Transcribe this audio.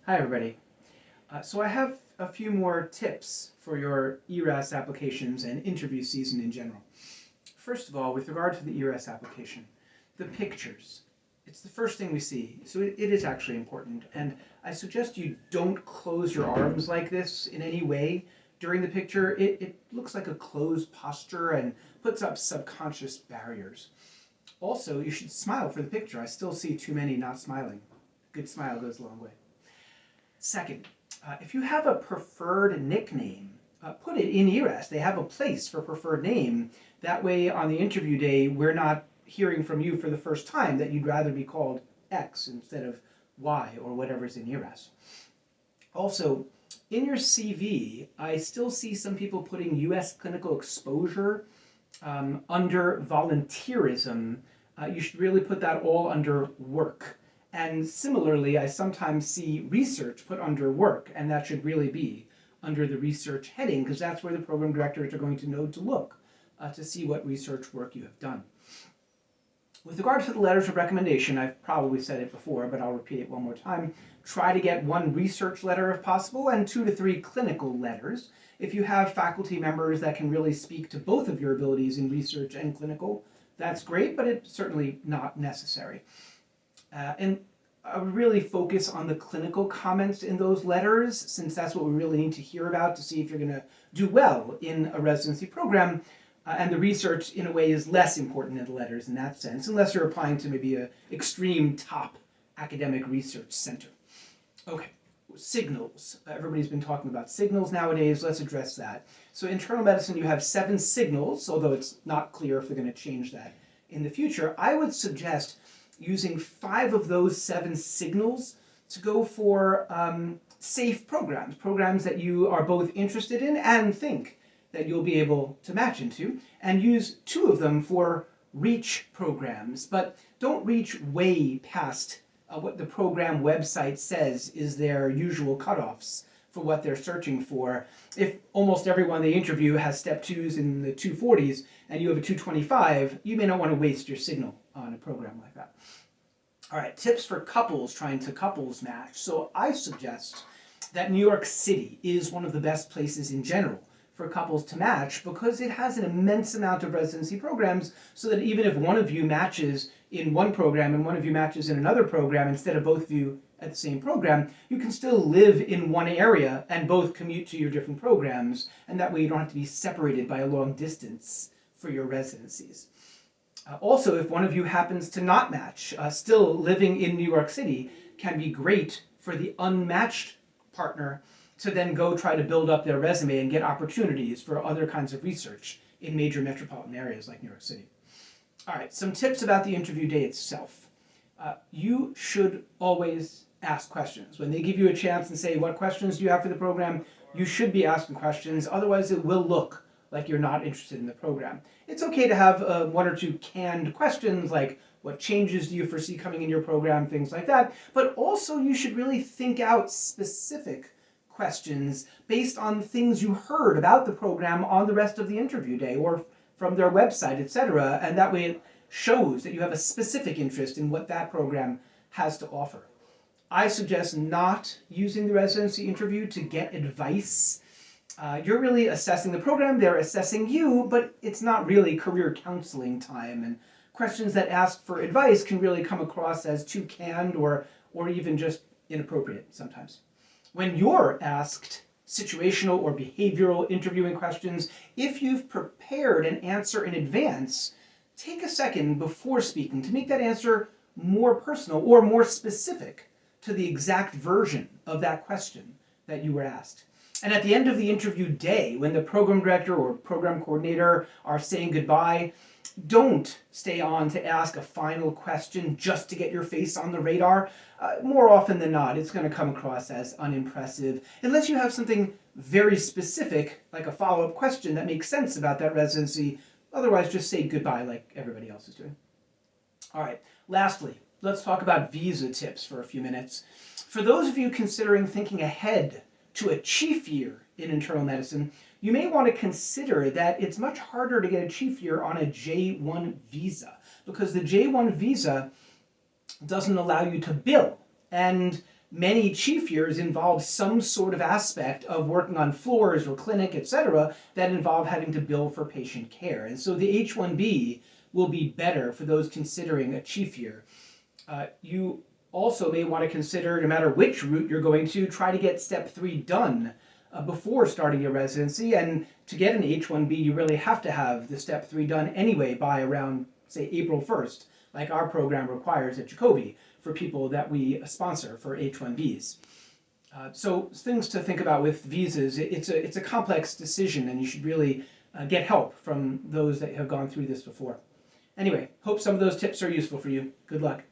Hi everybody. So I have a few more tips for your ERAS applications and interview season in general. First of all, with regard to the ERAS application, the pictures. It's the first thing we see, so it is actually important. And I suggest you don't close your arms like this in any way during the picture. It looks like a closed posture and puts up subconscious barriers. Also, you should smile for the picture. I still see too many not smiling. A good smile goes a long way. Second, if you have a preferred nickname, put it in ERAS. They have a place for preferred name. That way, on the interview day, we're not hearing from you for the first time that you'd rather be called X instead of Y or whatever's in ERAS. Also, in your CV, I still see some people putting U.S. clinical exposure under volunteerism. You should really put that all under work. And similarly, I sometimes see research put under work, and that should really be under the research heading, because that's where the program directors are going to know to look to see what research work you have done. With regard to the letters of recommendation, I've probably said it before, but I'll repeat it one more time. Try to get 1 research letter if possible, and 2 to 3 clinical letters. If you have faculty members that can really speak to both of your abilities in research and clinical, that's great, but it's certainly not necessary. And I would really focus on the clinical comments in those letters, since that's what we really need to hear about to see if you're going to do well in a residency program. And the research, in a way, is less important in the letters in that sense, unless you're applying to maybe an extreme top academic research center. Okay, signals. Everybody's been talking about signals nowadays. Let's address that. So internal medicine, you have 7 signals, although it's not clear if they're going to change that in the future. I would suggest using 5 of those 7 signals to go for safe programs that you are both interested in and think that you'll be able to match into, and use 2 of them for reach programs. But don't reach way past what the program website says is their usual cutoffs for what they're searching for. If almost everyone they interview has step 2s in the 240s and you have a 225, you may not want to waste your signal on a program like that. All right, tips for couples trying to couples match. So I suggest that New York City is one of the best places in general for couples to match, because it has an immense amount of residency programs, so that even if one of you matches in one program and one of you matches in another program, instead of both of you at the same program, you can still live in one area and both commute to your different programs, and that way you don't have to be separated by a long distance for your residencies. Also, if one of you happens to not match, still living in New York City can be great for the unmatched partner to then go try to build up their resume and get opportunities for other kinds of research in major metropolitan areas like New York City. All right, some tips about the interview day itself. You should always ask questions. When they give you a chance and say, what questions do you have for the program, you should be asking questions. Otherwise, it will look like you're not interested in the program. It's okay to have 1 or 2 canned questions, like what changes do you foresee coming in your program, things like that. But also, you should really think out specific questions based on things you heard about the program on the rest of the interview day or from their website, etc. And that way it shows that you have a specific interest in what that program has to offer. I suggest not using the residency interview to get advice. You're really assessing the program, they're assessing you, but it's not really career counseling time, and questions that ask for advice can really come across as too canned or even just inappropriate sometimes. When you're asked situational or behavioral interviewing questions, if you've prepared an answer in advance, take a second before speaking to make that answer more personal or more specific to the exact version of that question that you were asked. And at the end of the interview day, when the program director or program coordinator are saying goodbye, don't stay on to ask a final question just to get your face on the radar. More often than not, it's going to come across as unimpressive, unless you have something very specific, like a follow-up question that makes sense about that residency. Otherwise, just say goodbye like everybody else is doing. All right, lastly, let's talk about visa tips for a few minutes. For those of you considering thinking ahead to a chief year in internal medicine, you may want to consider that it's much harder to get a chief year on a J1 visa, because the J1 visa doesn't allow you to bill. And many chief years involve some sort of aspect of working on floors or clinic, etc., that involve having to bill for patient care. And so the H-1B will be better for those considering a chief year. You also may want to consider, no matter which route you're going to, try to get step 3 done before starting your residency. And to get an H-1B, you really have to have the step 3 done anyway by around, say, April 1st, like our program requires at Jacobi for people that we sponsor for H-1Bs. So things to think about with visas. It's a complex decision, and you should really get help from those that have gone through this before. Anyway, hope some of those tips are useful for you. Good luck.